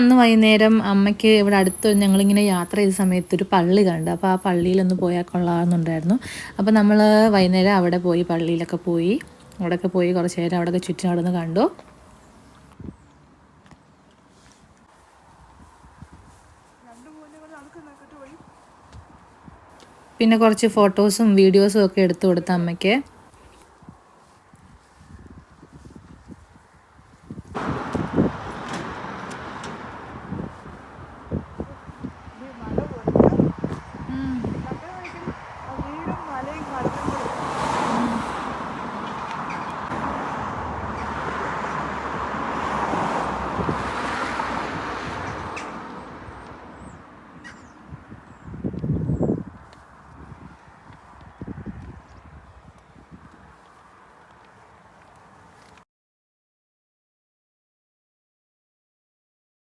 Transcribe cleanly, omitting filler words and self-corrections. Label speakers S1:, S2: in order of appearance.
S1: അന്ന് വൈകുന്നേരം അമ്മയ്ക്ക് ഇവിടെ അടുത്ത് ഞങ്ങളിങ്ങനെ യാത്ര ചെയ്ത സമയത്ത് ഒരു പള്ളി കണ്ടു. അപ്പോൾ ആ പള്ളിയിലൊന്ന് പോയാൽ കൊള്ളാമെന്നുണ്ടായിരുന്നു. അപ്പോൾ നമ്മൾ വൈകുന്നേരം അവിടെ പോയി, പള്ളിയിലൊക്കെ പോയി, അവിടെയൊക്കെ പോയി കുറച്ച് നേരം അവിടെയൊക്കെ ചുറ്റി നടന്ന് കണ്ടു. പിന്നെ കുറച്ച് ഫോട്ടോസും വീഡിയോസും ഒക്കെ എടുത്തു കൊടുത്ത അമ്മയ്ക്ക്.